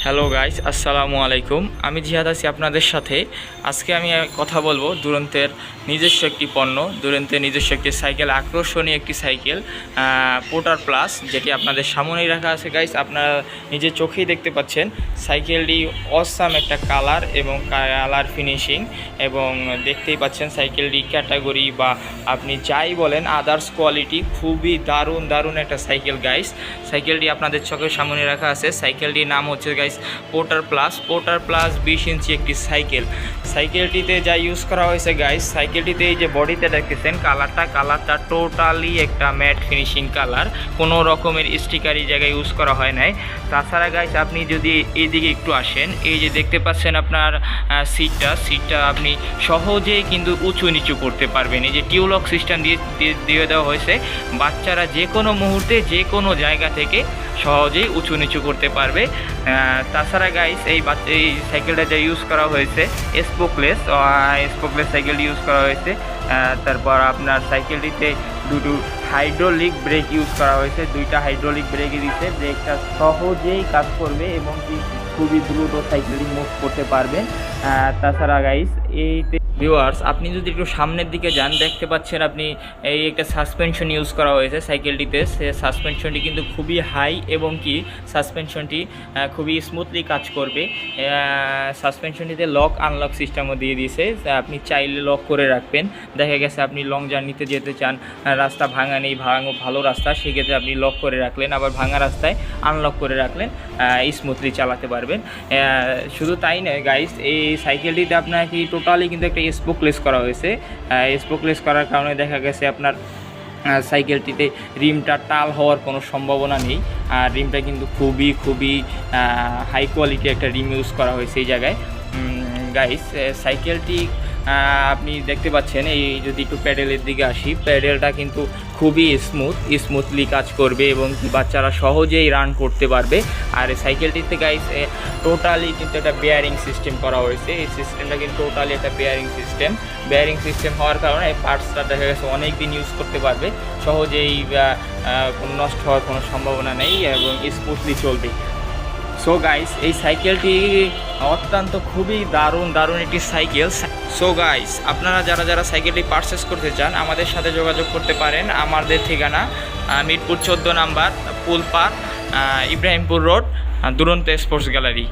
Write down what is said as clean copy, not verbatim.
Hello guys, আসসালামু আলাইকুম। আমি জিহাদ আছি আপনাদের সাথে। আজকে আমি কথা বলবো দুরন্তের নিজস্ব একটি পণ্য, দুরন্তের নিজস্ব একটি সাইকেল, আকর্ষণীয় একটি সাইকেল পোর্টার প্লাস, যেটি আপনাদের সামনেই রাখা আছে গাইস। আপনারা নিজের চোখেই দেখতে পাচ্ছেন সাইকেলটি অসাম একটা কালার এবং কালার ফিনিশিং, এবং দেখতেই পাচ্ছেন সাইকেলটি ক্যাটাগরি বা আপনি যাই বলেন আদার্স কোয়ালিটি খুবই দারুণ একটা সাইকেল গাইস। সাইকেলটি আপনাদের চোখের সামনে রাখা আছে। সাইকেলটির নাম হচ্ছে গাইস পোর্টার প্লাস 20 ইঞ্চি একটি সাইকেলটিতে যা ইউজ করা হয়েছে গাইস, সাইকেলটিতে এই যে বডিতে দেখতেছেন কালারটা টোটালি একটা ম্যাট ফিনিশিং কালার, কোনো রকমের স্টিকার এই জায়গায় ইউজ করা হয় নাই। তাছাড়া গাইস আপনি যদি এইদিকে একটু আসেন, এই যে দেখতে পাচ্ছেন আপনার সিটটা আপনি সহজেই কিন্তু উঁচু নিচু করতে পারবেন। এই যে টিউলক সিস্টেম দিয়ে দেওয়া হয়েছে, বাচ্চারা যে কোনো মুহূর্তে যে কোনো জায়গা থেকে সহজেই উঁচু নিচু করতে পারবে। তাছাড়া গাইস এই সাইকেলটা যা ইউজ করা হয়েছে স্পোকলেস সাইকেলটি ইউজ করা হয়েছে। তারপর আপনার সাইকেলটিতে দুটো হাইড্রোলিক ব্রেক ইউজ করা হয়েছে, দুইটা হাইড্রোলিক ব্রেক দিচ্ছে, ব্রেকটা সহজেই কাজ করবে এবং কি খুবই দ্রুত সাইকেলিং মুভ করতে পারবেন। তাছাড়া গাইস এইতে ভিউয়ার্স আপনি যদি একটু সামনের দিকে যান, দেখতে পাচ্ছেন আপনি এই একটা সাসপেনশন ইউজ করা হয়েছে সাইকেলটিতে। সে সাসপেনশনটি কিন্তু খুবই হাই এবং কি সাসপেনশনটি খুবই স্মুথলি কাজ করবে। সাসপেনশনটিতে লক আনলক সিস্টেমও দিয়ে দিয়েছে, আপনি চাইলে লক করে রাখবেন। দেখা গেছে আপনি লং জার্নিতে যেতে চান, রাস্তা ভাঙা নেই, ভালো রাস্তা, সেক্ষেত্রে আপনি লক করে রাখলেন, আবার ভাঙা রাস্তায় আনলক করে রাখলেন, স্মুথলি চালাতে পারবেন। শুধু তাই নয় গাইস, এই সাইকেলটিতে আপনার কি টোটালি কিন্তু একটা স্পোকলেস করা হয়েছে। স্পোকলেস করার কারণে দেখা গেছে আপনার সাইকেলটিতে রিমটা টাল হওয়ার কোনো সম্ভাবনা নেই। আর রিমটা কিন্তু খুবই হাই কোয়ালিটি একটা রিম ইউজ করা হয়েছে এই জায়গায় গাইস। সাইকেলটি আপনি দেখতে পাচ্ছেন, এই যদি একটু প্যাডেলের দিকে আসি, প্যাডেলটা কিন্তু খুবই স্মুথলি কাজ করবে এবং বাচ্চারা সহজেই রান করতে পারবে। আর এই সাইকেলটিতে গাইস টোটালি কিন্তু একটা বেয়ারিং সিস্টেম করা হয়েছে। এই সিস্টেমটা কিন্তু টোটালি একটা বেয়ারিং সিস্টেম হওয়ার কারণে এই পার্টসটা দেখা গেছে অনেক দিন ইউজ করতে পারবে, সহজেই নষ্ট হওয়ার কোনো সম্ভাবনা নেই এবং স্মুথলি চলবে। সো গাইস এই সাইকেলটি অত্যন্ত খুবই দারুণ একটি সাইকেল। সো গাইস আপনারা যারা সাইকেলটি পারচেস করতে চান আমাদের সাথে যোগাযোগ করতে পারেন। আমাদের ঠিকানা মিরপুর 14 নাম্বার, পুলপাড়, ইব্রাহিমপুর রোড, দুরন্ত স্পোর্টস গ্যালারি।